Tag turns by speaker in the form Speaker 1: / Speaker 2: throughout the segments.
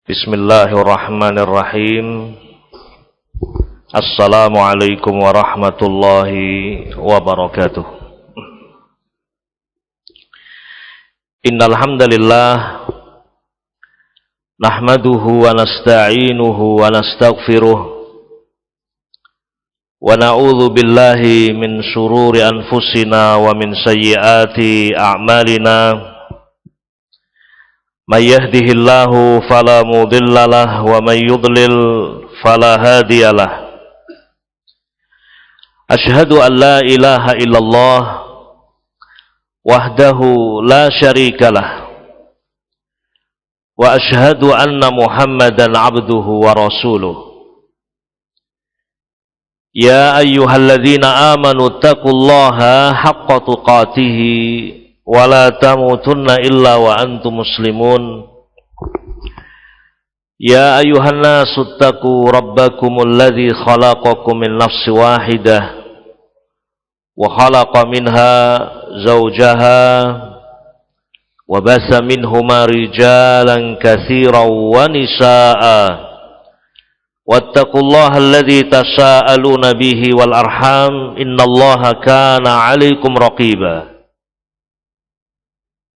Speaker 1: Bismillahirrahmanirrahim. Assalamualaikum warahmatullahi wabarakatuh. Innal hamdalillah nahmaduhu wa nasta'inuhu wa nastaghfiruh wa na'udzu billahi min shururi anfusina wa min sayyiati a'malina. Man yahdihillahu fala mudilla lahu wa man yudlil fala hadiya lahu. Asyhadu an la ilaha illallah wahdahu la syarika lah wa asyhadu anna Muhammadan abduhu wa rasuluh. Ya ayyuhalladzina amanu taqullaha haqqa tuqatih wa la tamutunna illa wa antum muslimun. Ya ayyuhan nasu taqu rabbakumul ladzi khalaqakum min nafsin wahidah wa khalaqa minha zawjaha wa basa minhuma rijalan katsiran wa nisaa'a wattaqullaha alladzi tasaaluna bihi wal arham innallaha kana 'alaikum raqiba.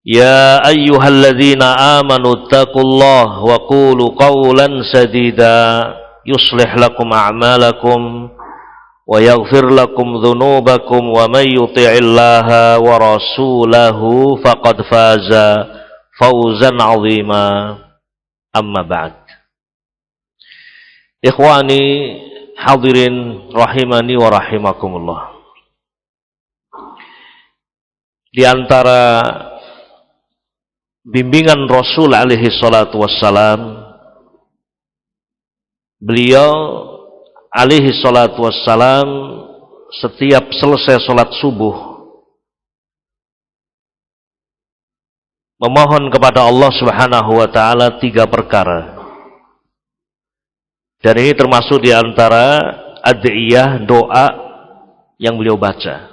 Speaker 1: Ya ayyuhalladzina amanu taqullaha wa qulu qawlan sadida yuslih lakum a'malakum wa yaghfir lakum dhunubakum wa may yuti'illaha wa rasulahu faqad faza fawzan 'azima. Amma ba'd. Ikhwani hadirin rahimani wa rahimakumullah. Di antara bimbingan Rasul alaihi salatu wassalam, beliau alaihi salatu wassalam setiap selesai salat subuh memohon kepada Allah Subhanahu wa taala 3 perkara. Dan ini termasuk di antara ad'iyah, doa yang beliau baca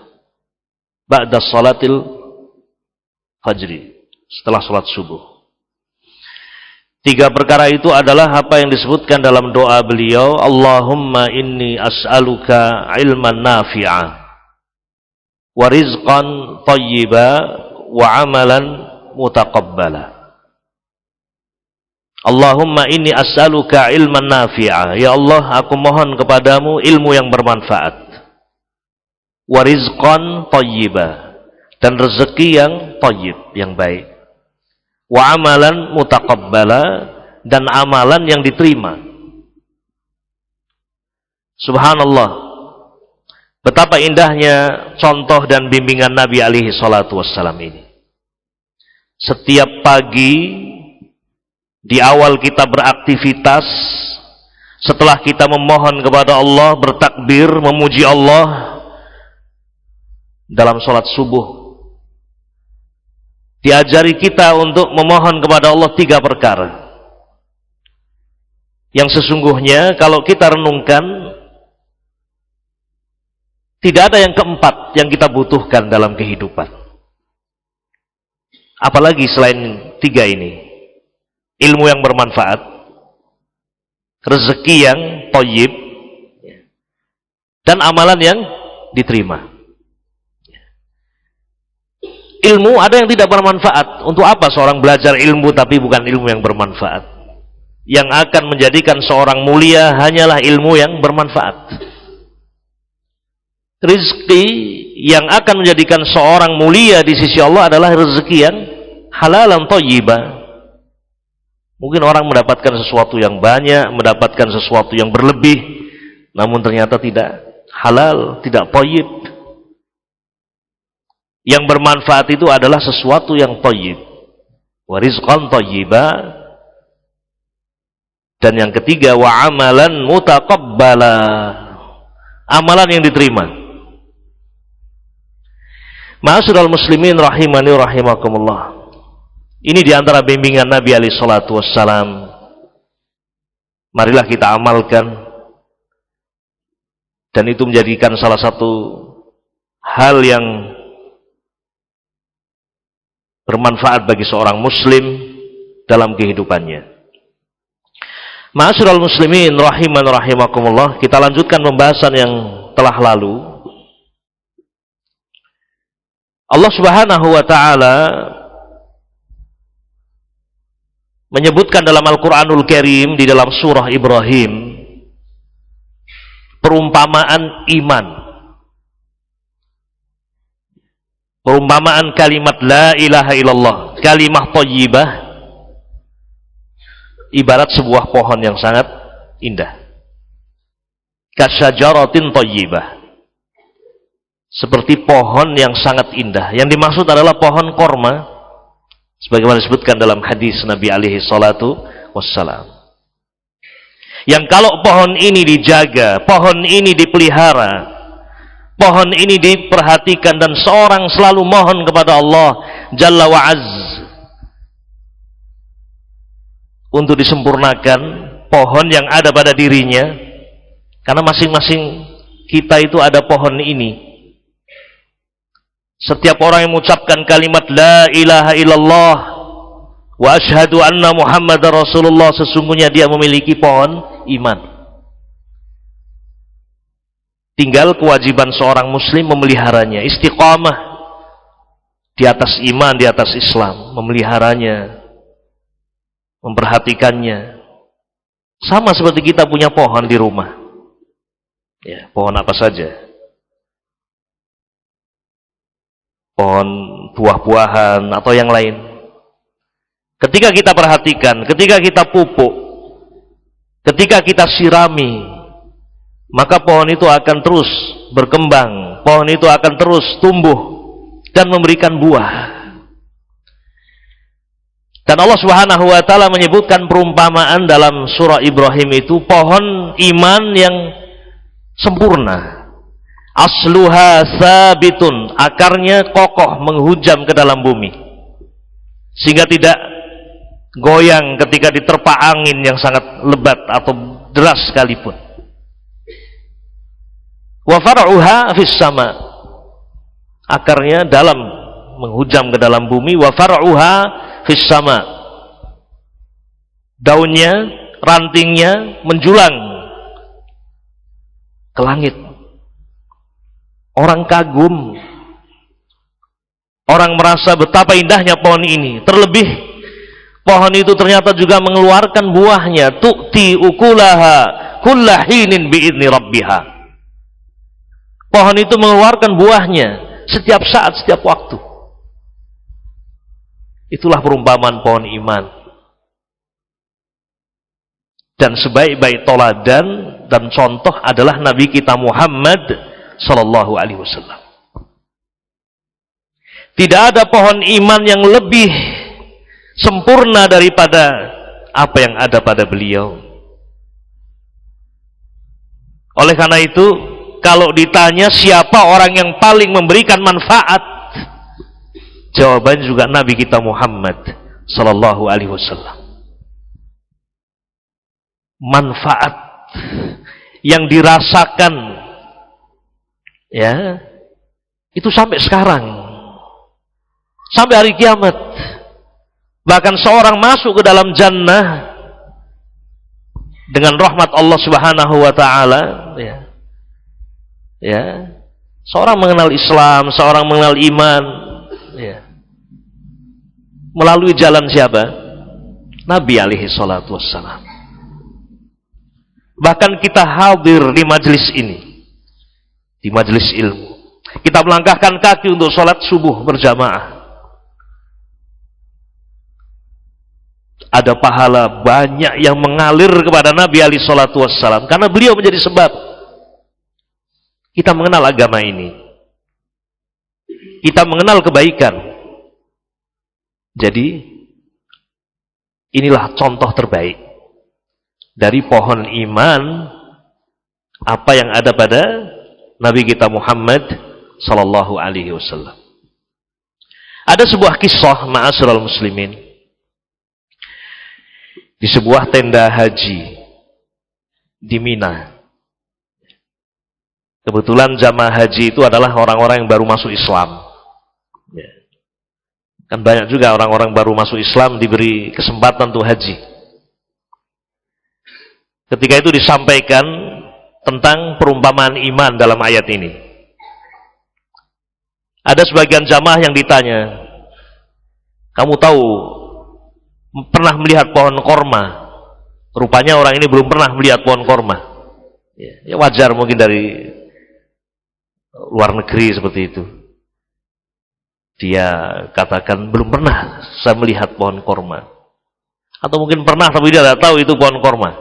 Speaker 1: ba'da salatil fajri, setelah salat subuh. 3 perkara itu adalah apa yang disebutkan dalam doa beliau, Allahumma inni as'aluka ilman nafi'a wa rizqan thayyiba wa amalan mutaqabbala. Allahumma inni as'aluka ilman nafi'a, ya Allah aku mohon kepadamu ilmu yang bermanfaat, wa rizqan thayyiba, dan rezeki yang thayyib, yang baik, wa amalan mutaqabbala, dan amalan yang diterima. Subhanallah, betapa indahnya contoh dan bimbingan Nabi alaihi salatu wassalam ini. Setiap pagi di awal kita beraktivitas, setelah kita memohon kepada Allah, bertakbir, memuji Allah dalam sholat subuh, diajari kita untuk memohon kepada Allah 3 perkara yang sesungguhnya kalau kita renungkan tidak ada yang keempat yang kita butuhkan dalam kehidupan, apalagi selain 3 ini: ilmu yang bermanfaat, rezeki yang thayyib, dan amalan yang diterima. Ilmu ada yang tidak bermanfaat. Untuk apa seorang belajar ilmu tapi bukan ilmu yang bermanfaat? Yang akan menjadikan seorang mulia hanyalah ilmu yang bermanfaat. Rizki yang akan menjadikan seorang mulia di sisi Allah adalah rezeki yang halalan thayyibah. Mungkin orang mendapatkan sesuatu yang banyak, mendapatkan sesuatu yang berlebih, namun ternyata tidak halal, tidak thayyib. Yang bermanfaat itu adalah sesuatu yang thayyib, wa rizqan thayyiba, dan yang ketiga wa amalan mutaqabbala, amalan yang diterima. Ma'asyiral muslimin rahimani rahimakumullah. Ini diantara bimbingan Nabi alaihi salatu wassalam. Marilah kita amalkan, dan itu menjadikan salah satu hal yang bermanfaat bagi seorang muslim dalam kehidupannya. Ma'asyiral muslimin rahiman rahimakumullah, kita lanjutkan pembahasan yang telah lalu. Allah Subhanahu wa taala menyebutkan dalam Al-Qur'anul Karim di dalam surah Ibrahim perumpamaan iman. Perumpamaan kalimat la ilaha illallah, kalimah thayyibah, ibarat sebuah pohon yang sangat indah. Kasyajaratin thayyibah, seperti pohon yang sangat indah. Yang dimaksud adalah pohon korma, sebagaimana disebutkan dalam hadis Nabi alaihi salatu wassalam. Yang kalau pohon ini dijaga, pohon ini dipelihara, pohon ini diperhatikan, dan seorang selalu mohon kepada Allah Jalla wa Az untuk disempurnakan pohon yang ada pada dirinya, karena masing-masing kita itu ada pohon ini. Setiap orang yang mengucapkan kalimat la ilaha illallah wa asyhadu anna Muhammadar Rasulullah, sesungguhnya dia memiliki pohon iman. Tinggal kewajiban seorang muslim memeliharanya, istiqamah di atas iman, di atas Islam, memeliharanya, memperhatikannya. Sama seperti kita punya pohon di rumah. Ya, pohon apa saja. Pohon buah-buahan atau yang lain. Ketika kita perhatikan, ketika kita pupuk, ketika kita sirami, maka pohon itu akan terus berkembang, pohon itu akan terus tumbuh dan memberikan buah. Dan Allah Subhanahu wa taala menyebutkan perumpamaan dalam surah Ibrahim itu pohon iman yang sempurna. Asluha sabitun, akarnya kokoh menghujam ke dalam bumi, sehingga tidak goyang ketika diterpa angin yang sangat lebat atau deras sekalipun. Wa far'uha fis sama, akarnya dalam, menghujam ke dalam bumi. Wa far'uha fis sama, daunnya, rantingnya menjulang ke langit. Orang kagum, orang merasa betapa indahnya pohon ini. Terlebih pohon itu ternyata juga mengeluarkan buahnya. Tu'ti ukulaha kulla hinin bi'idni rabbiha. Pohon itu mengeluarkan buahnya setiap saat, setiap waktu. Itulah perumpamaan pohon iman. Dan sebaik-baik toladan dan contoh adalah Nabi kita Muhammad Sallallahu alaihi wasallam. Tidak ada pohon iman yang lebih sempurna daripada apa yang ada pada beliau. Oleh karena itu, kalau ditanya siapa orang yang paling memberikan manfaat, jawabannya juga Nabi kita Muhammad Sallallahu alaihi wasallam. Manfaat yang dirasakan, ya, itu sampai sekarang, sampai hari kiamat. Bahkan seorang masuk ke dalam jannah dengan rahmat Allah Subhanahu wa taala, ya. Ya. Seorang mengenal Islam, seorang mengenal iman, ya. Melalui jalan siapa? Nabi alaihi salatu wassalam. Bahkan kita hadir di majelis ini, di majelis ilmu, kita melangkahkan kaki untuk sholat subuh berjamaah, ada pahala banyak yang mengalir kepada Nabi alaihi salatu wassalam, karena beliau menjadi sebab kita mengenal agama ini, kita mengenal kebaikan. Jadi inilah contoh terbaik dari pohon iman, apa yang ada pada Nabi kita Muhammad Sallallahu alaihi wasallam. Ada sebuah kisah, ma'asyiral muslimin, di sebuah tenda haji di Mina. Kebetulan jamaah haji itu adalah orang-orang yang baru masuk Islam. Kan banyak juga orang-orang baru masuk Islam diberi kesempatan untuk haji. ketika itu disampaikan tentang perumpamaan iman dalam ayat ini. Ada sebagian jamaah yang ditanya, kamu tahu pernah melihat pohon korma? Rupanya orang ini belum pernah melihat pohon korma. Ya wajar mungkin dari luar negeri seperti itu. Dia katakan belum pernah saya melihat pohon korma. Atau mungkin pernah tapi dia tidak tahu itu pohon korma.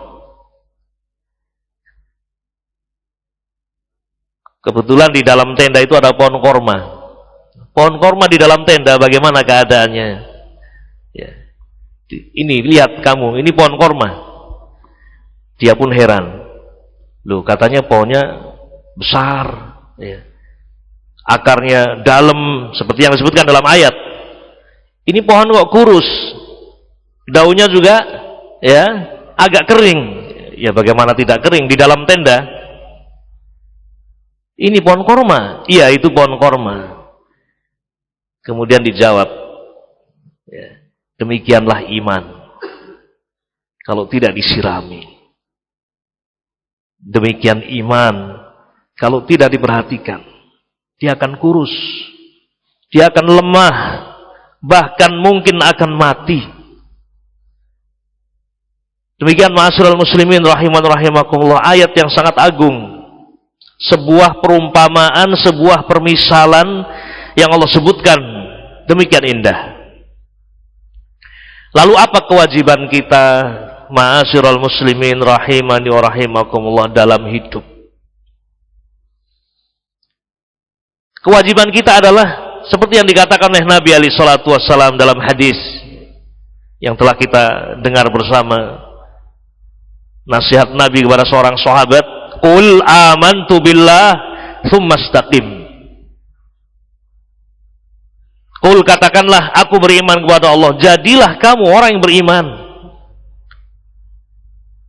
Speaker 1: Kebetulan di dalam tenda itu ada pohon korma. Pohon korma di dalam tenda bagaimana keadaannya? Ya. Ini lihat kamu, ini pohon korma. Dia pun heran. Loh, katanya pohonnya besar, ya. Akarnya dalam seperti yang disebutkan dalam ayat. Ini pohon kok kurus, daunnya juga ya agak kering. Ya bagaimana tidak kering di dalam tenda? Ini pohon korma. Iya, itu pohon korma. Kemudian dijawab, ya, demikianlah iman kalau tidak disirami. Demikian iman kalau tidak diperhatikan, dia akan kurus, dia akan lemah, bahkan mungkin akan mati. Demikian ma'asyiral muslimin rahiman rahimakumullah, ayat yang sangat agung, sebuah perumpamaan, sebuah permisalan yang Allah sebutkan demikian indah. Lalu apa kewajiban kita ma'asyiral muslimin rahimani wa rahimakumullah dalam hidup? Kewajiban kita adalah seperti yang dikatakan oleh Nabi alaihi salatu wassalam dalam hadis yang telah kita dengar bersama, nasihat Nabi kepada seorang sahabat, qul amantu billah tsumma istaqim. Qul, katakanlah aku beriman kepada Allah, jadilah kamu orang yang beriman.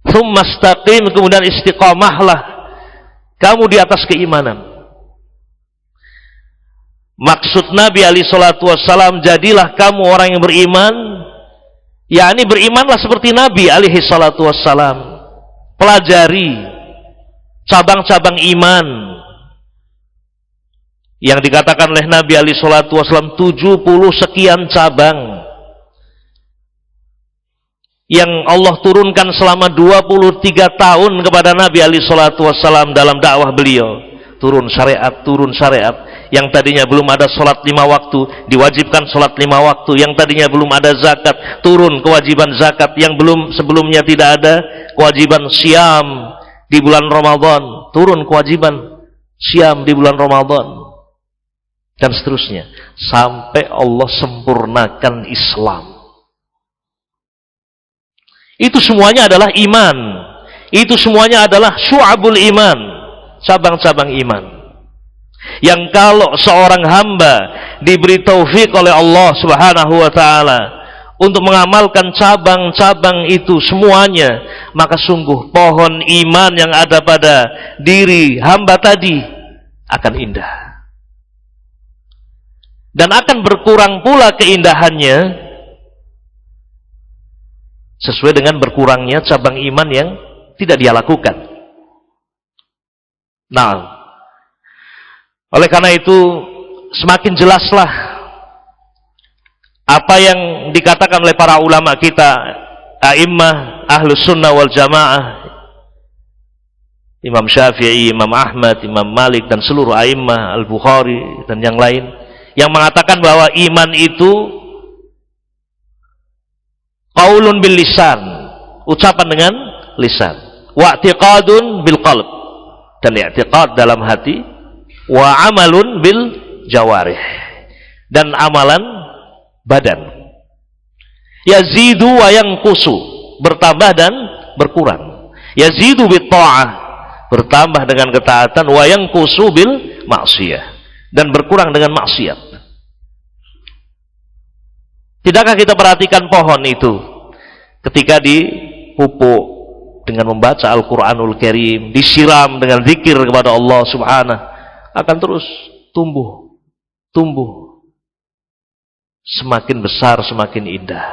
Speaker 1: Tsumma istaqim, kemudian istiqamahlah kamu di atas keimanan. Maksud Nabi alaihi salatu wassalam, jadilah kamu orang yang beriman, yakni berimanlah seperti Nabi alaihi salatu wassalam. Pelajari cabang-cabang iman yang dikatakan oleh Nabi alaihi salatu wasallam, 70 sekian cabang yang Allah turunkan selama 23 tahun kepada Nabi alaihi salatu wasallam dalam dakwah beliau. Turun syariat, yang tadinya belum ada sholat 5 waktu diwajibkan sholat 5 waktu, yang tadinya belum ada zakat turun kewajiban zakat, yang sebelumnya tidak ada kewajiban siam di bulan Ramadan turun kewajiban siam di bulan Ramadan, dan seterusnya sampai Allah sempurnakan Islam. Itu semuanya adalah iman, itu semuanya adalah syu'abul iman, cabang-cabang iman, yang kalau seorang hamba diberi taufik oleh Allah subhanahu wa ta'ala untuk mengamalkan cabang-cabang itu semuanya, maka sungguh pohon iman yang ada pada diri hamba tadi akan indah. Dan akan berkurang pula keindahannya sesuai dengan berkurangnya cabang iman yang tidak dia lakukan. Nah, oleh karena itu semakin jelaslah apa yang dikatakan oleh para ulama kita, a'immah ahlus sunnah wal jamaah, Imam Syafi'i, Imam Ahmad, Imam Malik, dan seluruh a'immah, Al-Bukhari dan yang lain, yang mengatakan bahwa iman itu qaulun bil lisan, ucapan dengan lisan, wa i'tiqadun bil qalb, dan i'tiqad dalam hati, wa amalun bil jawarih, dan amalan badan. Yazidu wa yanqusu, bertambah dan berkurang. Yazidu bit ta'ah, bertambah dengan ketaatan, wa yanqusu bil maksiyah, dan berkurang dengan maksiat. Tidakkah kita perhatikan pohon itu ketika dipupuk dengan membaca Al-Quranul Karim, disiram dengan zikir kepada Allah subhanahu, akan terus tumbuh semakin besar, semakin indah,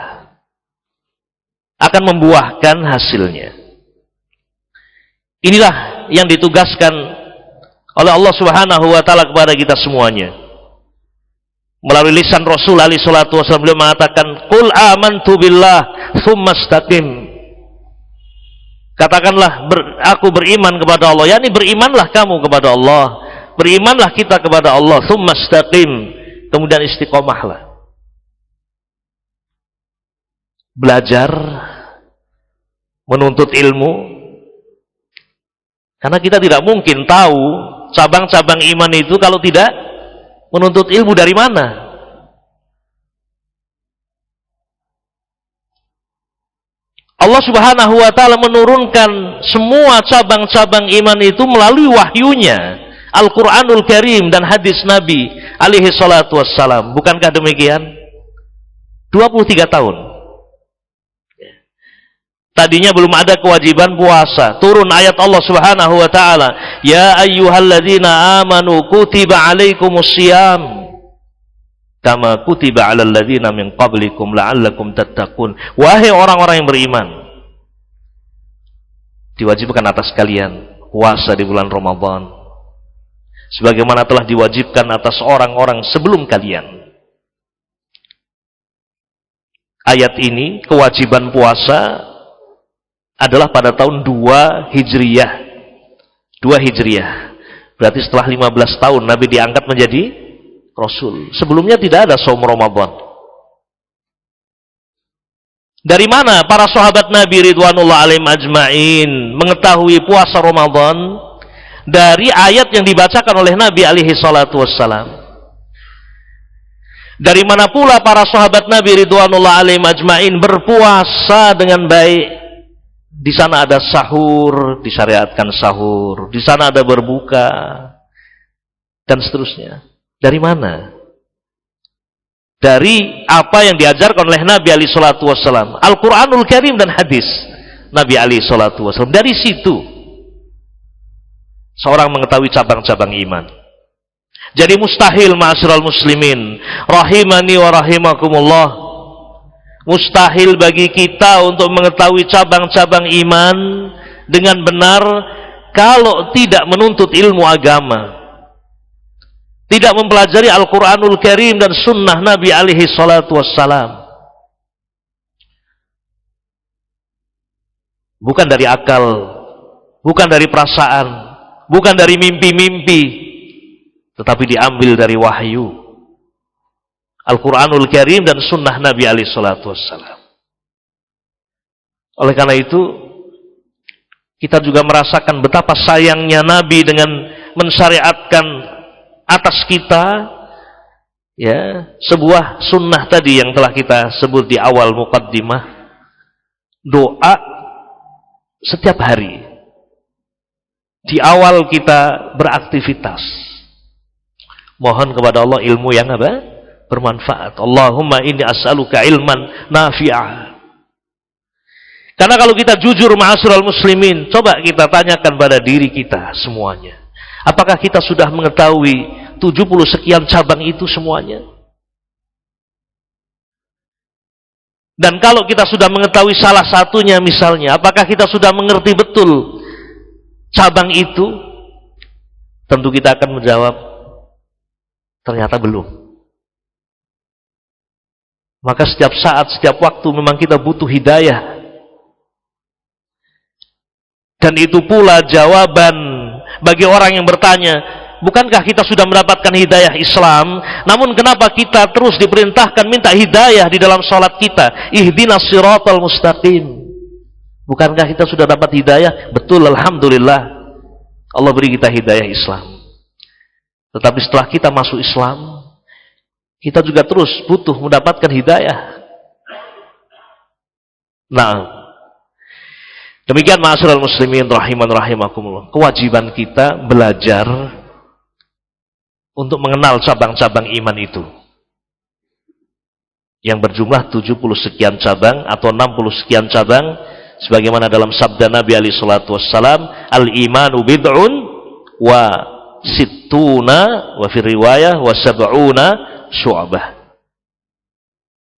Speaker 1: akan membuahkan hasilnya. Inilah yang ditugaskan oleh Allah Subhanahu wa taala kepada kita semuanya. Melalui lisan Rasul alaihi salatu wasallam beliau mengatakan, "Qul amantu billah tsumma istaqim." Katakanlah, aku beriman kepada Allah. Yani berimanlah kamu kepada Allah. Berimanlah kita kepada Allah. Tsumma istaqim. Kemudian istiqomahlah. Belajar, menuntut ilmu. Karena kita tidak mungkin tahu cabang-cabang iman itu kalau tidak menuntut ilmu. Dari mana? Allah Subhanahu wa taala menurunkan semua cabang-cabang iman itu melalui wahyunya, Al-Qur'anul Karim dan hadis Nabi alaihi salatu wassalam. Bukankah demikian? 23 tahun. Tadinya belum ada kewajiban puasa. Turun ayat Allah Subhanahu wa taala, "Ya ayyuhalladzina amanu kutiba alaikumusiyam kama kutiba 'alal ladzina min qablikum la'allakum tattaqun." Wahai orang-orang yang beriman, diwajibkan atas kalian puasa di bulan Ramadan sebagaimana telah diwajibkan atas orang-orang sebelum kalian. Ayat ini kewajiban puasa adalah pada tahun 2 Hijriyah. 2 Hijriyah. Berarti setelah 15 tahun Nabi diangkat menjadi Rasul. Sebelumnya tidak ada saum Ramadan. Dari mana para sahabat Nabi ridwanullah alaihim ajma'in mengetahui puasa Ramadan? Dari ayat yang dibacakan oleh Nabi alaihi salatu wassalam. Dari mana pula para sahabat Nabi ridwanullah alaihim ajma'in berpuasa dengan baik? Di sana ada sahur, disyariatkan sahur. Di sana ada berbuka dan seterusnya. Dari mana? Dari apa yang diajarkan oleh Nabi alaihi salatu wassalam, Al-Qur'anul Karim dan hadis Nabi alaihi salatu wassalam. Dari situ seorang mengetahui cabang-cabang iman. Jadi mustahil ma'asyiral muslimin rahimani wa rahimakumullah, mustahil bagi kita untuk mengetahui cabang-cabang iman dengan benar kalau tidak menuntut ilmu agama, tidak mempelajari Al-Quranul Karim dan sunnah Nabi alaihi salatu wassalam. Bukan dari akal, bukan dari perasaan, bukan dari mimpi-mimpi, tetapi diambil dari wahyu Al-Quranul Karim dan sunnah Nabi alaihi salatu wassalam. Oleh karena itu kita juga merasakan betapa sayangnya Nabi dengan mensyariatkan atas kita ya sebuah sunnah tadi yang telah kita sebut di awal muqaddimah, doa setiap hari di awal kita beraktivitas. Mohon kepada Allah ilmu yang apa? Bermanfaat. Allahumma inni as'aluka ilman nafi'ah. Karena kalau kita jujur ma'asyiral muslimin, coba kita tanyakan pada diri kita semuanya. Apakah kita sudah mengetahui 70 sekian cabang itu semuanya? Dan kalau kita sudah mengetahui salah satunya misalnya, apakah kita sudah mengerti betul cabang itu? Tentu kita akan menjawab, ternyata belum. Maka setiap saat, setiap waktu memang kita butuh hidayah. Dan itu pula jawaban bagi orang yang bertanya, bukankah kita sudah mendapatkan hidayah Islam, namun kenapa kita terus diperintahkan minta hidayah di dalam sholat kita? Ihdinas siratal mustaqim. Bukankah kita sudah dapat hidayah? Betul, alhamdulillah. Allah beri kita hidayah Islam. Tetapi setelah kita masuk Islam, kita juga terus butuh mendapatkan hidayah. Nah, demikian ma'asyiral muslimin rahiman rahimakumullah. Kewajiban kita belajar untuk mengenal cabang-cabang iman itu. Yang berjumlah 70 sekian cabang atau 60 sekian cabang sebagaimana dalam sabda Nabi alaihi salatu wassalam, al-imanu bid'un wa sittuna wa fi riwayah wa sab'una syu'bah.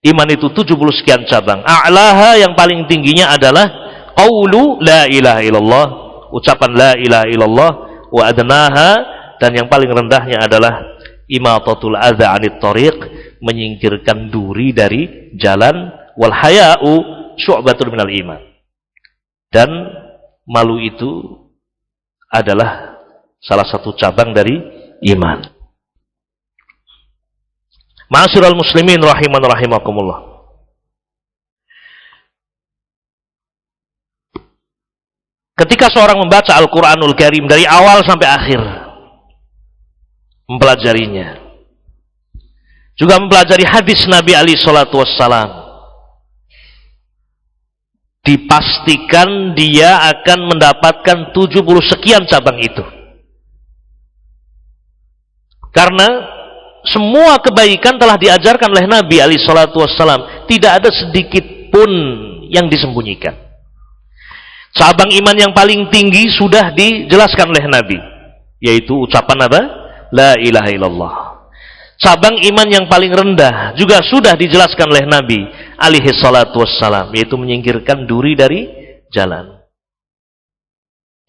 Speaker 1: Iman itu 70 sekian cabang. A'laha yang paling tingginya adalah qaulu la ilaha illallah ucapan la ilaha illallah, wa adnaha, dan yang paling rendahnya adalah imatatul adza 'anit thariq, menyingkirkan duri dari jalan, wal haya'u syu'batun minal iman. Dan malu itu adalah salah satu cabang dari iman. Ma'asyiral muslimin rahiman rahimakumullah. Ketika seorang membaca Al-Quranul Karim dari awal sampai akhir, mempelajarinya, juga mempelajari hadis Nabi alaihi salatu wassalam, dipastikan dia akan mendapatkan 70 sekian cabang itu. Karena semua kebaikan telah diajarkan oleh Nabi alaihi salatu wassalam, tidak ada sedikit pun yang disembunyikan. Cabang iman yang paling tinggi sudah dijelaskan oleh Nabi, yaitu ucapan apa? La ilaha illallah. Cabang iman yang paling rendah juga sudah dijelaskan oleh Nabi alaihi salatu wassalam, yaitu menyingkirkan duri dari jalan.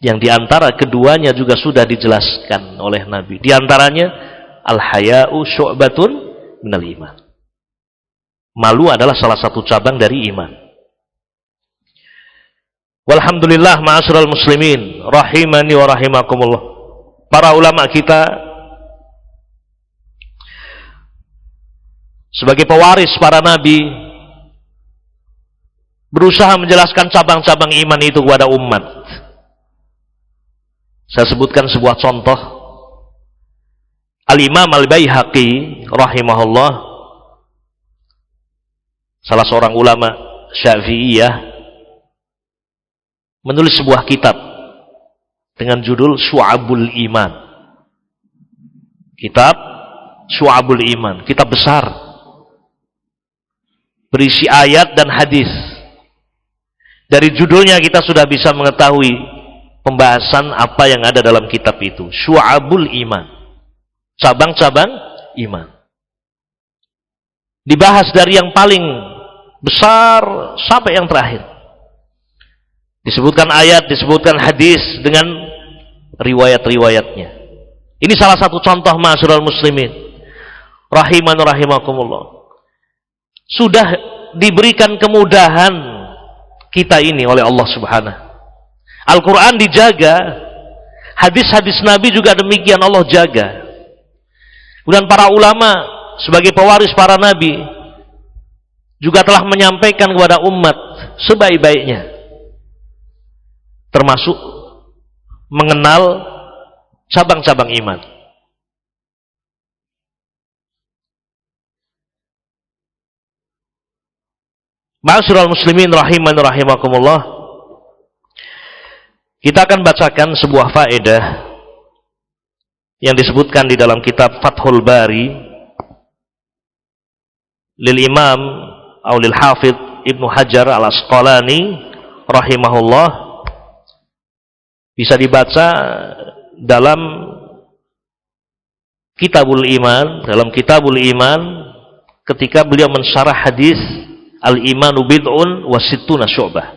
Speaker 1: Yang diantara keduanya juga sudah dijelaskan oleh Nabi. Di antaranya al-haya'u syu'batun minal iman. Malu adalah salah satu cabang dari iman. Walhamdulillah, ma'asyiral muslimin rahimani wa rahimakumullah. Para ulama kita sebagai pewaris para nabi berusaha menjelaskan cabang-cabang iman itu kepada umat. Saya sebutkan sebuah contoh. Al-Imam Al-Baihaqi rahimahullah, salah seorang ulama Syafi'iyah, menulis sebuah kitab dengan judul Syu'abul Iman. Kitab Syu'abul Iman, kitab besar, berisi ayat dan hadis. Dari judulnya kita sudah bisa mengetahui pembahasan apa yang ada dalam kitab itu. Syu'abul Iman, cabang-cabang iman. Dibahas dari yang paling besar sampai yang terakhir. Disebutkan ayat, disebutkan hadis dengan riwayat-riwayatnya. Ini salah satu contoh ma'asyiral muslimin rahiman rahimakumullah. Sudah diberikan kemudahan kita ini oleh Allah Subhanahu. Al-Quran dijaga, hadis-hadis Nabi juga demikian Allah jaga. Dan para ulama sebagai pewaris para nabi juga telah menyampaikan kepada umat sebaik-baiknya, termasuk mengenal cabang-cabang iman. Ma'asyiral muslimin rahiman rahimakumullah. Kita akan bacakan sebuah faedah yang disebutkan di dalam kitab Fathul Bari lil Imam atau lil Hafidz Ibnu Hajar Al-Asqalani rahimahullah. Bisa dibaca dalam Kitabul Iman, dalam Kitabul Iman ketika beliau mensyarah hadis Al-Imanu bid'un wa sittuna syu'bah.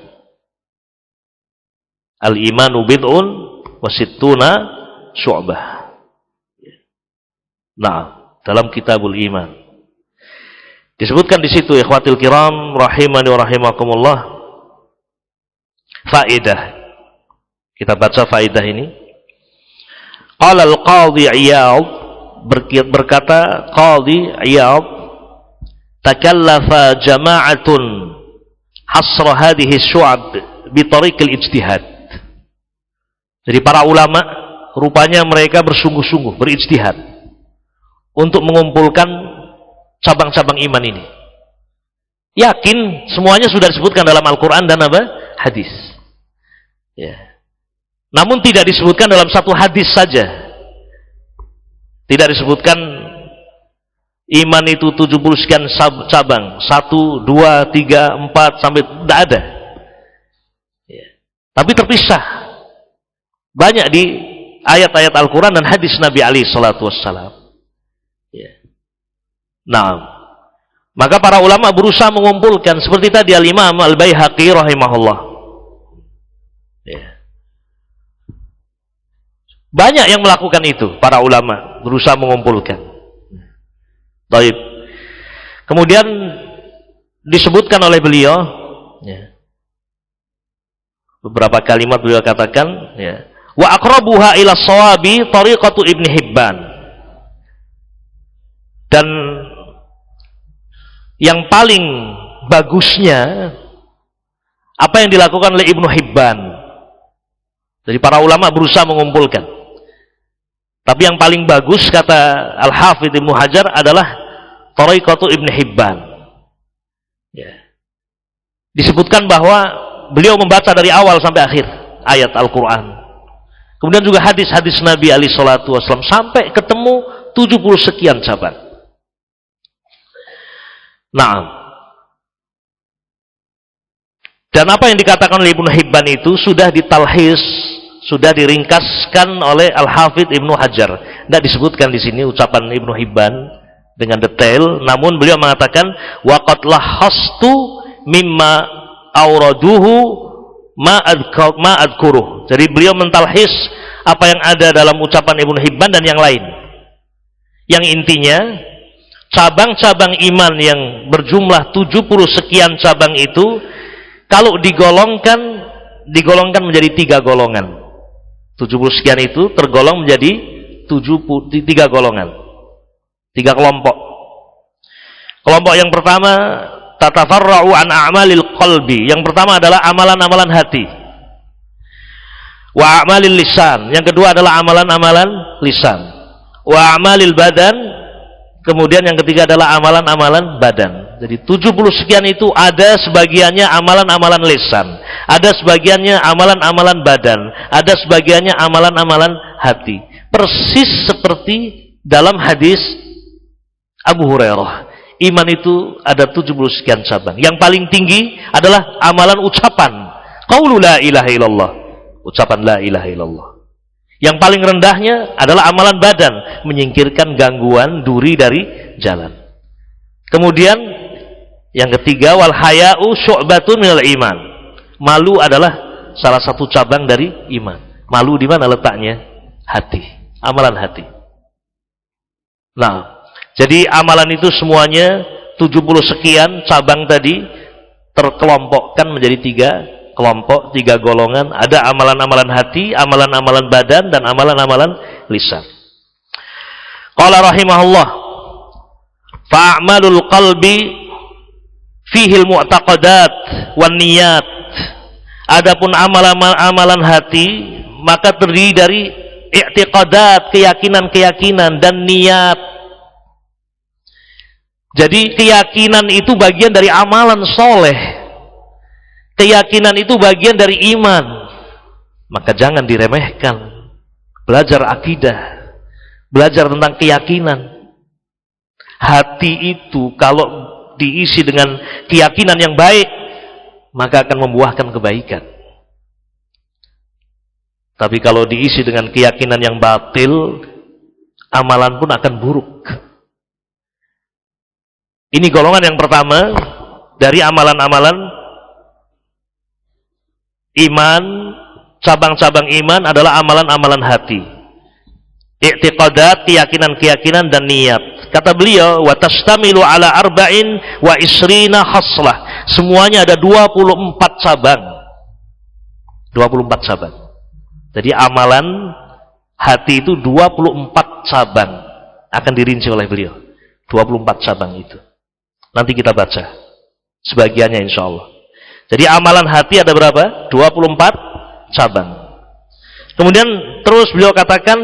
Speaker 1: Al-Imanu bid'un wa sittuna syu'bah. Nah, dalam Kitabul Iman disebutkan di situ, ikhwatil kiram rahimani wa rahimakumullah, faedah. Kita baca faedah ini. Qala al-Qadhi Iyad, berkata Qadhi Iyad, takallafa jama'atun hasra hadhihi syu'ab bi tariq al-ijtihad. Jadi para ulama rupanya mereka bersungguh-sungguh berijtihad untuk mengumpulkan cabang-cabang iman ini. Yakin semuanya sudah disebutkan dalam Al-Quran dan apa? Hadis. Ya. Namun tidak disebutkan dalam satu hadis saja. Tidak disebutkan iman itu 70 sekian cabang, 1, 2, 3, 4 sampai tidak ada. Ya. Tapi terpisah banyak di ayat-ayat Al-Quran dan hadis Nabi alaihi salatu wassalam. Ya. Nah, maka para ulama berusaha mengumpulkan seperti tadi Al-Imam Al-Baihaqi rahimahullah. Ya. Banyak yang melakukan itu, para ulama berusaha mengumpulkan. Baik. Kemudian disebutkan oleh beliau, ya, beberapa kalimat beliau katakan, ya, wa aqrabuha ila shawabi tariqatu Ibnu Hibban. Dan yang paling bagusnya apa yang dilakukan oleh Ibnu Hibban. Jadi para ulama berusaha mengumpulkan. Tapi yang paling bagus kata Al-Hafidz Ibnu Hajar adalah tariqatu Ibnu Hibban. Ya. Disebutkan bahwa beliau membaca dari awal sampai akhir ayat Al-Quran. Kemudian juga hadis-hadis Nabi alaihi salatu wasallam sampai ketemu 70 sekian cabang. Nah, dan apa yang dikatakan oleh Ibnu Hibban itu sudah ditalhis, sudah diringkaskan oleh Al-Hafidz Ibnu Hajar. Tidak disebutkan di sini ucapan Ibnu Hibban dengan detail, namun beliau mengatakan waqad lahastu mimma auraduhu ma adkuruh. Jadi beliau mentalhis apa yang ada dalam ucapan Ibnu Hibban dan yang lain. Yang intinya cabang-cabang iman yang berjumlah 70 sekian cabang itu kalau digolongkan menjadi 3 golongan. 70 sekian itu tergolong menjadi 3 golongan. 3 kelompok. Kelompok yang pertama tatafarra'u an a'malil qalbi. Yang pertama adalah amalan-amalan hati. Wa a'malil lisan. Yang kedua adalah amalan-amalan lisan. Wa a'malil badan. Kemudian yang ketiga adalah amalan-amalan badan. Jadi 70 sekian itu ada sebagiannya amalan-amalan lisan, ada sebagiannya amalan-amalan badan, ada sebagiannya amalan-amalan hati. Persis seperti dalam hadis Abu Hurairah. Iman itu ada 70 sekian cabang. Yang paling tinggi adalah amalan ucapan. Qaulu la ilaha illallah. Ucapan la ilaha illallah. Yang paling rendahnya adalah amalan badan, menyingkirkan gangguan duri dari jalan. Kemudian yang ketiga wal haya'u syu'batun minal iman. Malu adalah salah satu cabang dari iman. Malu di mana letaknya? Hati, amalan hati. Nah, jadi amalan itu semuanya 70 sekian cabang tadi terkelompokkan menjadi 3 kelompok, 3 golongan. Ada amalan-amalan hati, amalan-amalan badan, dan amalan-amalan lisan. Qala rahimahullah, fa'amalul qalbi fihil mu'taqadat wan niyat. Adapun amalan-amalan hati maka terdiri dari i'tiqadat, keyakinan-keyakinan, dan niat. Jadi keyakinan itu bagian dari amalan soleh. Keyakinan itu bagian dari iman. Maka jangan diremehkan. Belajar akidah, belajar tentang keyakinan. Hati itu kalau diisi dengan keyakinan yang baik, maka akan membuahkan kebaikan. Tapi kalau diisi dengan keyakinan yang batil, amalan pun akan buruk. Ini golongan yang pertama dari amalan-amalan iman. Cabang-cabang iman adalah amalan-amalan hati, i'tiqadat, keyakinan-keyakinan, dan niat. Kata beliau, wa tastamilu ala arba'in wa isrina khaslah. Semuanya ada 24 cabang. 24 cabang. Jadi amalan hati itu 24 cabang. Akan dirinci oleh beliau. 24 cabang itu. Nanti kita baca sebagiannya insyaallah. Jadi amalan hati ada berapa? 24 cabang. Kemudian terus beliau katakan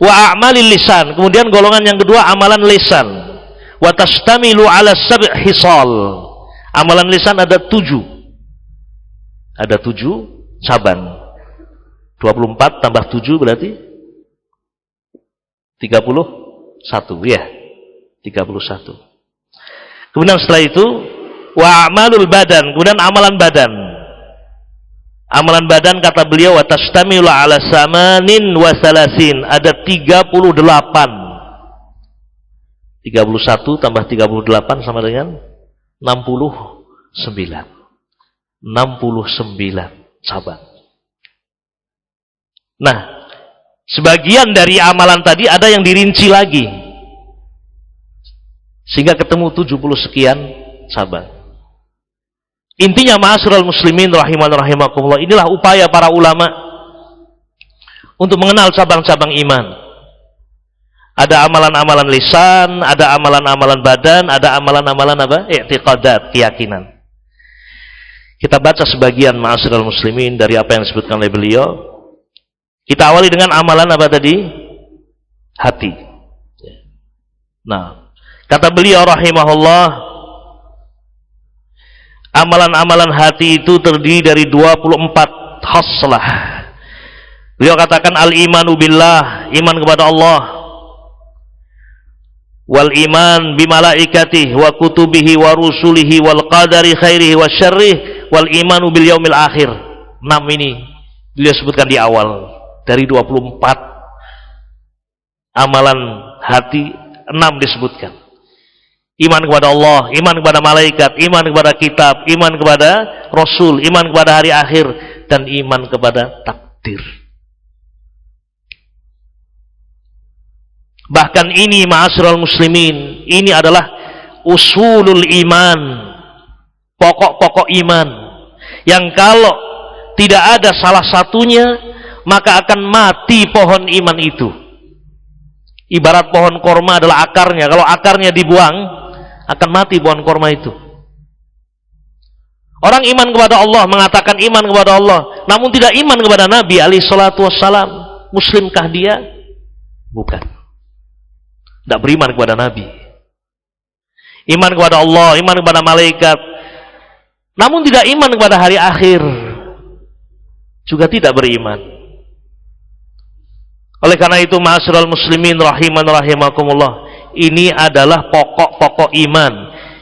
Speaker 1: wa a'malil lisan. Kemudian golongan yang kedua amalan lisan. Wa tastamilu ala sab' hisal. Amalan lisan ada 7. Ada 7 cabang. 24 tambah 7 berarti 31, ya. 31. Kemudian setelah itu wa a'malul badan, kemudian amalan badan. Amalan badan kata beliau wa tastamilu ala samanin wa salasin, ada 38. 31 tambah 38 sama dengan 69. 69 cabang. Nah, Sebagian dari amalan tadi ada yang dirinci lagi, sehingga ketemu 70 sekian cabang. Intinya ma'asyiral muslimin rahiman rahimakumullah, inilah upaya para ulama untuk mengenal cabang-cabang iman. Ada amalan-amalan lisan, ada amalan-amalan badan, ada amalan-amalan apa? I'tiqadat, keyakinan. Kita baca sebagian ma'asyiral muslimin dari apa yang disebutkan oleh beliau. Kita awali dengan amalan apa tadi? Hati. Nah, kata beliau rahimahullah, amalan-amalan hati itu terdiri dari 24 khaslah. Beliau katakan al-imanu billah, iman kepada Allah, wal iman bimalaikatihi wa kutubihi wa rusulihi wal qadari khairihi wa syarrihi, wal imanu bil yaumil akhir. 6 ini beliau sebutkan di awal. Dari 24 amalan hati, 6 disebutkan. Iman kepada Allah, iman kepada malaikat, iman kepada kitab, iman kepada rasul, iman kepada hari akhir, dan iman kepada takdir. Bahkan ini ma'asyiral muslimin, ini adalah usulul iman, pokok-pokok iman, yang kalau tidak ada salah satunya maka akan mati pohon iman itu. Ibarat pohon korma adalah akarnya, kalau akarnya dibuang akan mati pohon korma itu. Orang iman kepada Allah, mengatakan iman kepada Allah, namun tidak iman kepada Nabi alaihi salatu wassalam, muslimkah dia? Bukan. Tidak beriman kepada Nabi. Iman kepada Allah, iman kepada malaikat, namun tidak iman kepada hari akhir, juga tidak beriman. Oleh karena itu ma'asyiral muslimin rahiman rahimakumullah, ini adalah pokok-pokok iman.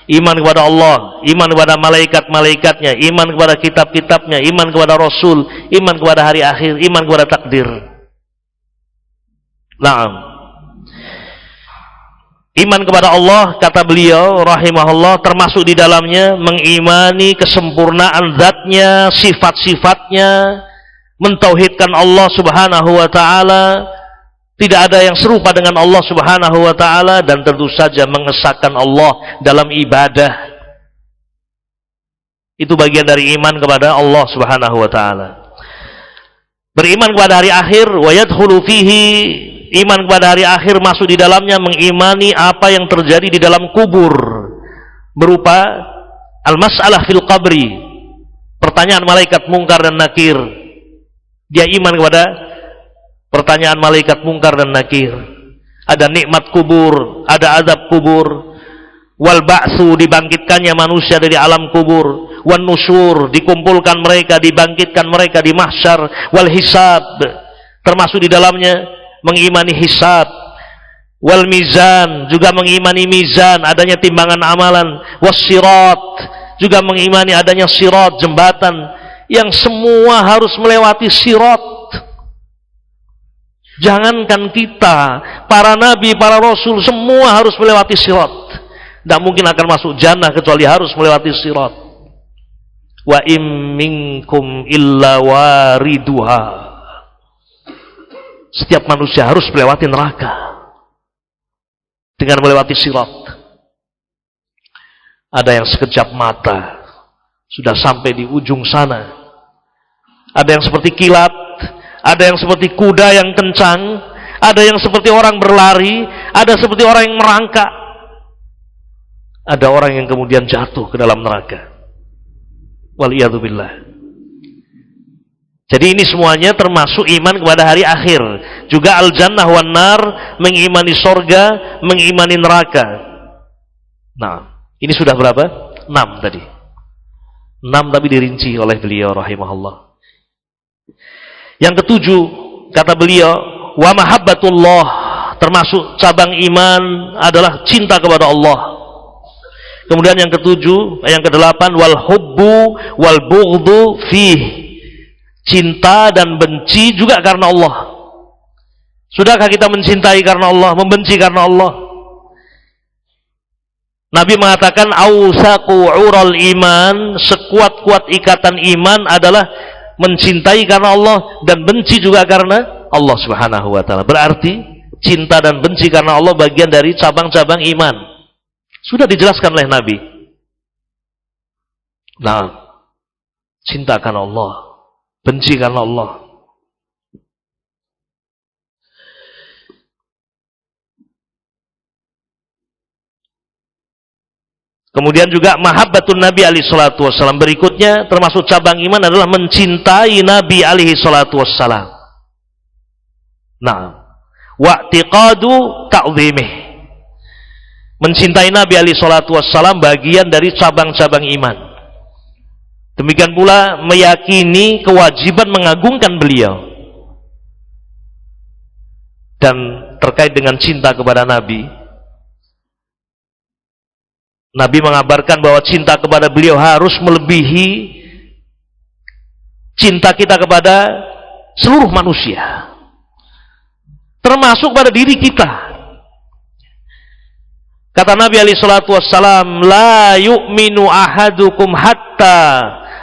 Speaker 1: Iman kepada Allah, iman kepada malaikat-malaikatnya, iman kepada kitab-kitabnya, iman kepada rasul, iman kepada hari akhir, iman kepada takdir. Naam. Iman kepada Allah, kata beliau rahimahullah, termasuk di dalamnya mengimani kesempurnaan zatnya, sifat-sifatnya, mentauhidkan Allah subhanahu wa ta'ala, tidak ada yang serupa dengan Allah subhanahu wa ta'ala, dan tentu saja mengesahkan Allah dalam ibadah. Itu bagian dari iman kepada Allah subhanahu wa ta'ala. Beriman kepada hari akhir, wa yadkhulu fihi, iman kepada hari akhir masuk di dalamnya mengimani apa yang terjadi di dalam kubur, berupa al-mas'alah fil qabri, pertanyaan malaikat mungkar dan nakir. Dia iman kepada pertanyaan malaikat mungkar dan nakir. Ada nikmat kubur, ada azab kubur, wal ba'tsu, dibangkitkannya manusia dari alam kubur, wan nusyur, dikumpulkan mereka, dibangkitkan mereka di mahsyar, wal hisab, termasuk di dalamnya mengimani hisab, wal mizan, juga mengimani mizan, adanya timbangan amalan, was sirat, juga mengimani adanya sirat, jembatan yang semua harus melewati sirat. Jangankan kita, para nabi, para rasul, semua harus melewati sirat. Tidak mungkin akan masuk jannah kecuali harus melewati sirat. Wa im minkum illa wariduha. Setiap manusia harus melewati neraka dengan melewati sirat. Ada yang sekejap mata sudah sampai di ujung sana. Ada yang seperti kilat, ada yang seperti kuda yang kencang, ada yang seperti orang berlari, ada seperti orang yang merangkak, ada orang yang kemudian jatuh ke dalam neraka. Waliyadzubillah. Jadi ini semuanya termasuk iman kepada hari akhir. Juga al-jannah wan nar, mengimani sorga, mengimani neraka. Nah, ini sudah berapa? 6 tadi. 6 tapi dirinci oleh beliau rahimahullah. Yang ketujuh, kata beliau, wa mahabbatullah, termasuk cabang iman adalah cinta kepada Allah. Kemudian yang ketujuh, yang kedelapan, wal hubbu wal bughdu fih, cinta dan benci juga karena Allah. Sudahkah kita mencintai karena Allah, membenci karena Allah? Nabi mengatakan awsaqu ural iman, sekuat-kuat ikatan iman adalah mencintai karena Allah dan benci juga karena Allah Subhanahu wa taala. Berarti cinta dan benci karena Allah bagian dari cabang-cabang iman. Sudah dijelaskan oleh Nabi. Nah, cinta karena Allah, benci karena Allah. Kemudian juga mahabbatun Nabi alaihi salatu wassalam. Berikutnya termasuk cabang iman adalah mencintai Nabi alaihi salatu wassalam. Nah, wa'tiqadu ta'zimih. Mencintai Nabi alaihi salatu wassalam bagian dari cabang-cabang iman. Demikian pula meyakini kewajiban mengagungkan beliau. Dan terkait dengan cinta kepada Nabi, Nabi mengabarkan bahwa cinta kepada beliau harus melebihi cinta kita kepada seluruh manusia, termasuk pada diri kita. Kata Nabi alaihi salatu wassalam, la yu'minu ahadukum hatta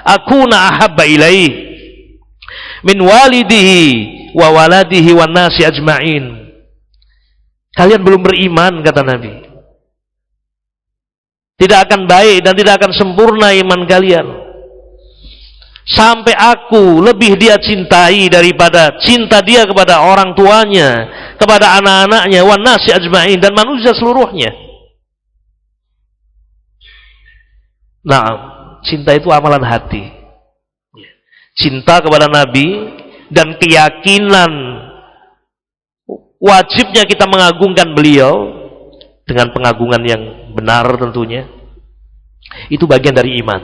Speaker 1: akuna ahabba ilaih min walidihi wa waladihi wan nasi ajma'in. Kalian belum beriman, kata Nabi. Tidak akan baik dan tidak akan sempurna iman kalian sampai aku lebih dia cintai daripada cinta dia kepada orang tuanya, kepada anak-anaknya, wan nasi ajma'in, dan manusia seluruhnya. Nah, cinta itu amalan hati. Cinta kepada Nabi dan keyakinan wajibnya kita mengagungkan beliau dengan pengagungan yang benar tentunya, itu bagian dari iman.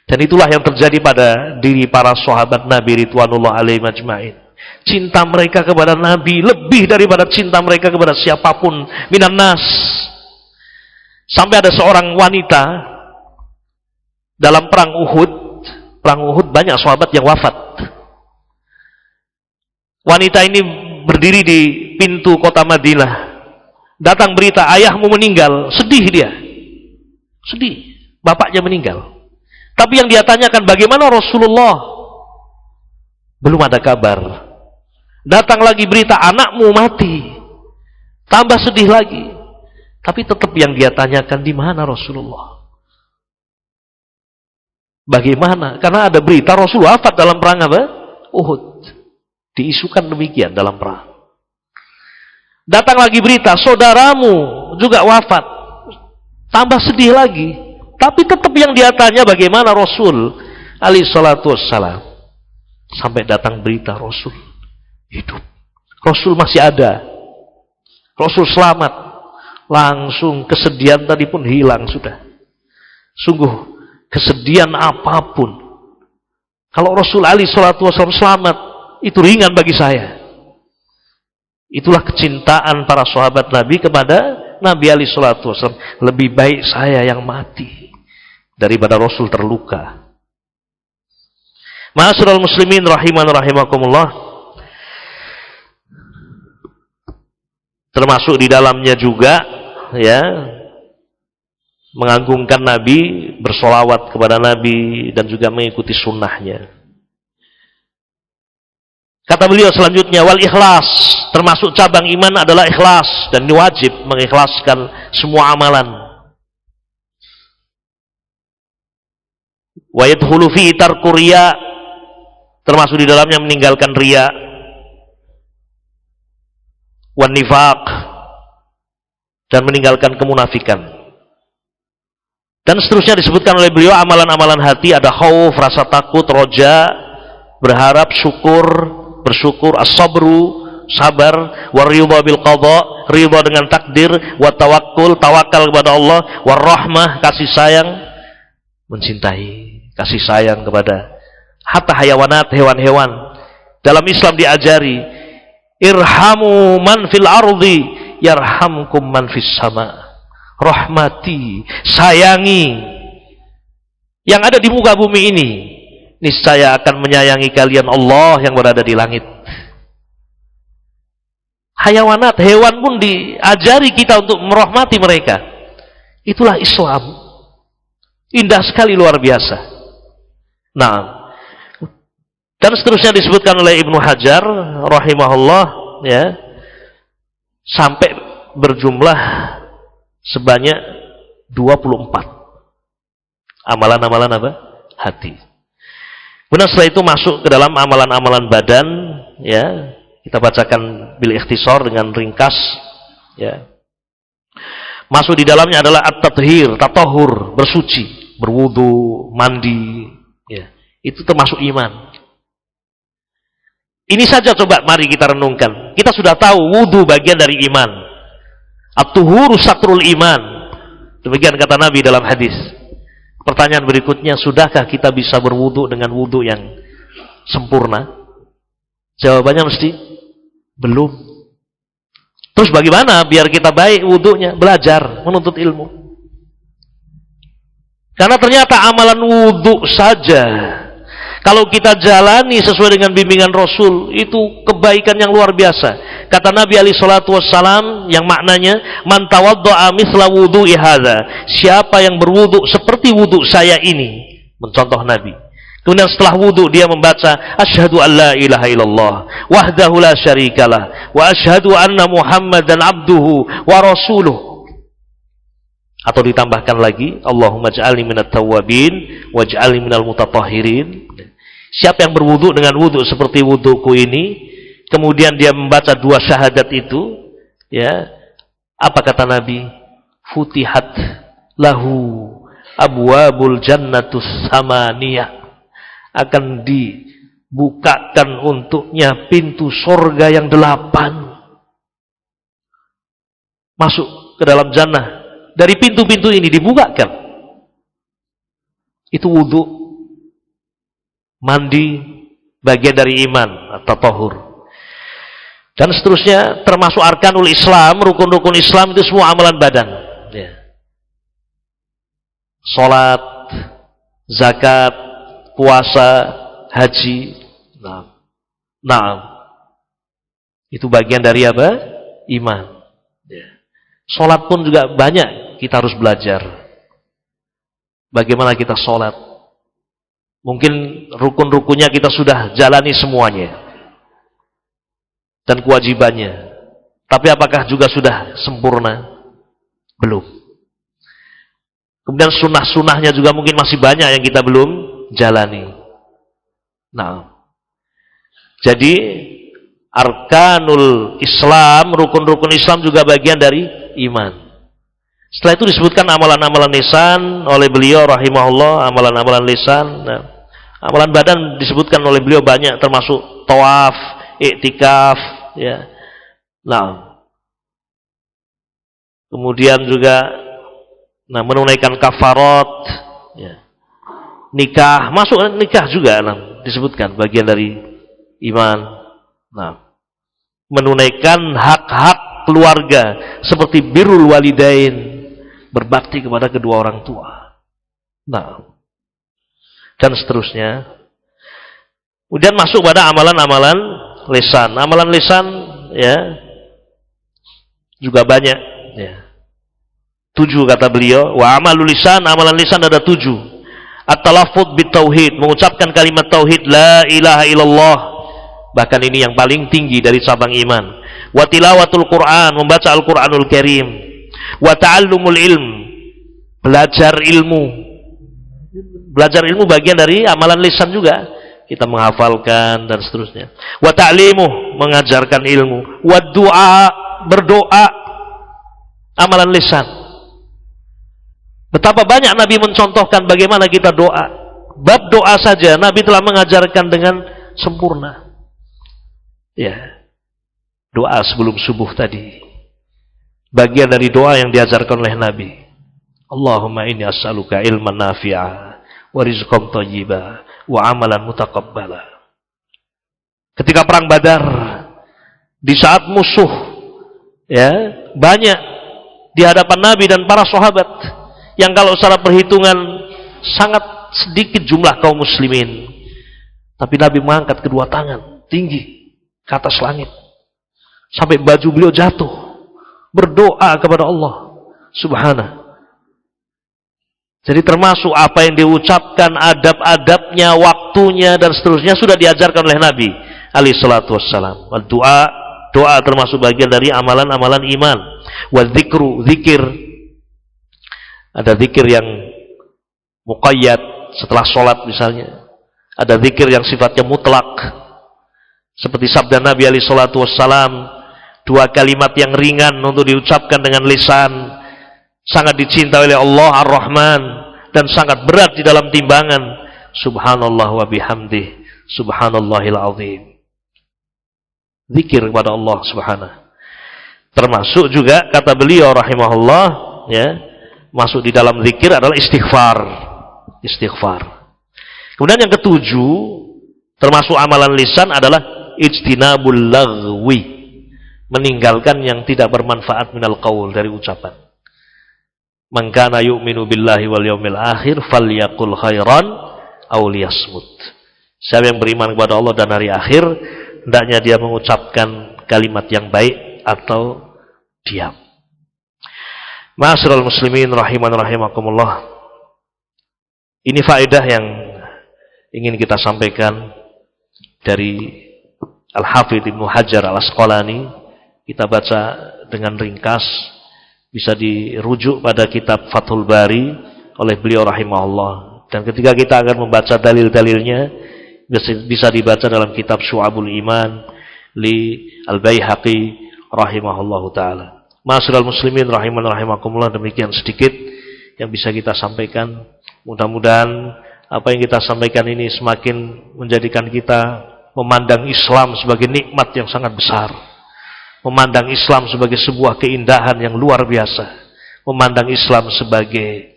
Speaker 1: Dan itulah yang terjadi pada diri para sahabat Nabi ridwanullah alaihim ajma'in. Cinta mereka kepada Nabi lebih daripada cinta mereka kepada siapapun minan nas. Sampai ada seorang wanita dalam perang Uhud. Perang Uhud banyak sahabat yang wafat. Wanita ini berdiri di pintu kota Madinah. Datang berita ayahmu meninggal, sedih dia. Sedih, bapaknya meninggal. Tapi yang dia tanyakan, bagaimana Rasulullah? Belum ada kabar. Datang lagi berita anakmu mati. Tambah sedih lagi. Tapi tetap yang dia tanyakan, di mana Rasulullah? Bagaimana? Karena ada berita Rasulullah wafat dalam perang apa? Uhud. Diisukan demikian dalam perang. Datang lagi berita, saudaramu juga wafat. Tambah sedih lagi. Tapi tetap yang dia tanya, bagaimana Rasul alaihi salatu wassalam. Sampai datang berita Rasul hidup. Rasul masih ada. Rasul selamat. Langsung kesedihan tadi pun hilang sudah. Sungguh kesedihan apapun, kalau Rasul alaihi salatu wassalam selamat, itu ringan bagi saya. Itulah kecintaan para sahabat Nabi kepada Nabi alaihi salatu wassalam. Lebih baik saya yang mati daripada Rasul terluka. Ma'asyiral muslimin rahiman rahimakumullah. Termasuk di dalamnya juga ya, mengagungkan Nabi, bersolawat kepada Nabi, dan juga mengikuti sunnahnya. Kata beliau selanjutnya, wal ikhlas, termasuk cabang iman adalah ikhlas, dan ini wajib mengikhlaskan semua amalan. Wa yadkhulu fi tarku riya, termasuk di dalamnya meninggalkan riya, wan nifaq, dan meninggalkan kemunafikan. Dan seterusnya disebutkan oleh beliau, amalan-amalan hati ada khauf, rasa takut, roja, berharap, syukur, bersyukur, as-sabru, sabar, waridha bil qadha, ridha dengan takdir, wa tawakkul, tawakal kepada Allah, warahmah, kasih sayang, mencintai, kasih sayang kepada hatta hayawanat, hewan-hewan. Dalam Islam diajari, irhamu man fil ardi yarhamkum man fis sama. Rahmati, sayangi yang ada di muka bumi ini, niscaya akan menyayangi kalian Allah yang berada di langit. Hayawanat, hewan pun diajari kita untuk merahmati mereka. Itulah Islam. Indah sekali, luar biasa. Nah, Dan seterusnya disebutkan oleh Ibnu Hajar rahimahullah, ya, sampai berjumlah sebanyak 24 amalan-amalan apa? Hati. Kemudian setelah itu masuk ke dalam amalan-amalan badan, ya. Kita bacakan bil ikhtisar dengan ringkas, ya. Masuk di dalamnya adalah at-tathhir, tatahur, bersuci, berwudu, mandi, ya. Itu termasuk iman. Ini saja coba mari kita renungkan. Kita sudah tahu wudu bagian dari iman. At-tuhuru satrul iman. Demikian kata Nabi dalam hadis. Pertanyaan berikutnya, sudahkah kita bisa berwudu dengan wudu yang sempurna? Jawabannya mesti belum. Terus bagaimana biar kita baik wudunya? Belajar, menuntut ilmu. Karena ternyata amalan wudu saja, kalau kita jalani sesuai dengan bimbingan Rasul, itu kebaikan yang luar biasa. Kata Nabi alaihi salatu wassalam yang maknanya, man tawadda'a mithla wudu'i hadza, siapa yang berwudu seperti wudu saya ini, mencontoh Nabi. Kemudian setelah wudu dia membaca asyhadu an la ilaha illallah wahdahu la syarikalah wa asyhadu anna Muhammadan abduhu wa rasuluh. Atau ditambahkan lagi, Allahumma ij'alni minat tawwabin waj'alni minal mutatahhirin. Siapa yang berwudu dengan wudu seperti wuduku ini, kemudian dia membaca dua syahadat itu, ya, apa kata Nabi? Futihat lahu abwabul jannatus samaniyah, akan dibukakan untuknya pintu surga yang 8. Masuk ke dalam jannah dari pintu-pintu ini dibukakan. Itu wudu, mandi, bagian dari iman atau tahur. Dan seterusnya termasuk arkanul Islam, rukun-rukun Islam itu semua amalan badan, ya. Salat, zakat, puasa, haji. Nah, itu bagian dari apa? Iman, ya. Salat pun juga banyak kita harus belajar. Bagaimana kita salat? Mungkin rukun-rukunnya kita sudah jalani semuanya dan kewajibannya, tapi apakah juga sudah sempurna? Belum. Kemudian sunnah-sunnahnya juga mungkin masih banyak yang kita belum jalani. Nah, jadi arkanul Islam, rukun-rukun Islam juga bagian dari iman. Setelah itu disebutkan amalan-amalan lisan oleh beliau rahimahullah, amalan-amalan lisan. Nah, amalan badan disebutkan oleh beliau banyak, termasuk tawaf, iktikaf, ya. Nah, kemudian juga menunaikan kafarat, ya. Nikah, masuk nikah juga disebutkan bagian dari iman. Nah, menunaikan hak-hak keluarga seperti birrul walidain, berbakti kepada kedua orang tua. Nah, dan seterusnya. Kemudian masuk pada amalan-amalan lisan. Amalan lisan, ya, juga banyak, ya. 7 kata beliau. Wa amalul lisan, amalan lisan ada 7. At-talaffuz bitauhid, mengucapkan kalimat tauhid la ilaha illallah. Bahkan ini yang paling tinggi dari cabang iman. Wa tilawatul Quran, membaca Al-Qur'anul Karim. Wa ta'allumul ilm, belajar ilmu. Belajar ilmu bagian dari amalan lisan juga. Kita menghafalkan dan seterusnya. Wa ta'limuh, mengajarkan ilmu. Wa du'a, berdoa, amalan lisan. Betapa banyak Nabi mencontohkan bagaimana kita doa. Bab doa saja Nabi telah mengajarkan dengan sempurna. Ya. Doa sebelum subuh tadi, bagian dari doa yang diajarkan oleh Nabi. Allahumma inni as'aluka ilman nafi'a wa rizqan thayyiba wa amalan mutaqabbala. Ketika perang Badar, di saat musuh, ya, banyak di hadapan Nabi dan para sahabat, yang kalau secara perhitungan sangat sedikit jumlah kaum muslimin, tapi Nabi mengangkat kedua tangan tinggi ke atas langit sampai baju beliau jatuh, berdoa kepada Allah Subhanahu. Jadi termasuk apa yang diucapkan, adab-adabnya, waktunya dan seterusnya sudah diajarkan oleh Nabi alaihi salatu wassalam. Doa termasuk bagian dari amalan-amalan iman. Wa dzikru, zikir. Ada zikir yang muqayyad setelah sholat misalnya. Ada zikir yang sifatnya mutlak. Seperti sabda Nabi alaihi salatu wassalam, 2 kalimat yang ringan untuk diucapkan dengan lisan, sangat dicintai oleh Allah Ar-Rahman dan sangat berat di dalam timbangan. Subhanallah wa bihamdih, subhanallahil azim. Zikir kepada Allah Subhanahu. Termasuk juga kata beliau rahimahullah, ya, masuk di dalam zikir adalah istighfar. Istighfar. Kemudian yang ketujuh, termasuk amalan lisan adalah ijtinabul laghwi, meninggalkan yang tidak bermanfaat minal qaul, dari ucapan. Man kana yu'minu billahi wal yaumil akhir falyaqul khairan aw liyasmut. Siapa yang beriman kepada Allah dan hari akhir, hendaknya dia mengucapkan kalimat yang baik atau diam. Ma'asyiral muslimin rahiman rahimakumullah. Ini faedah yang ingin kita sampaikan dari Al-Hafidz Ibnu Hajar Al-Asqalani. Kita baca dengan ringkas, bisa dirujuk pada kitab Fathul Bari oleh beliau rahimahullah. Dan ketika kita akan membaca dalil-dalilnya, bisa dibaca dalam kitab Syu'abul Iman li Al-Baihaqi rahimahullahu ta'ala. Ma'asyiral muslimin rahiman rahimakumullah, demikian sedikit yang bisa kita sampaikan. Mudah-mudahan apa yang kita sampaikan ini semakin menjadikan kita memandang Islam sebagai nikmat yang sangat besar. Memandang Islam sebagai sebuah keindahan yang luar biasa. Memandang Islam sebagai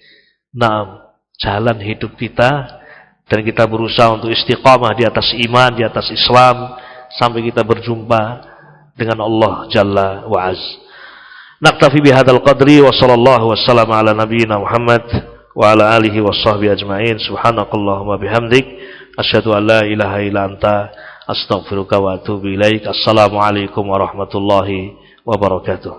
Speaker 1: jalan hidup kita. Dan kita berusaha untuk istiqamah di atas iman, di atas Islam, sampai kita berjumpa dengan Allah Jalla wa Az. Naktafi bihadzal qadri wa sallallahu wasallam ala nabiyyina Muhammad wa ala alihi wa sahbihi ajma'in. Subhanakallahumma bihamdik, asyhadu an la ilaha illa anta, astaghfiruka wa atubu ilaik. Assalamualaikum warahmatullahi wabarakatuh.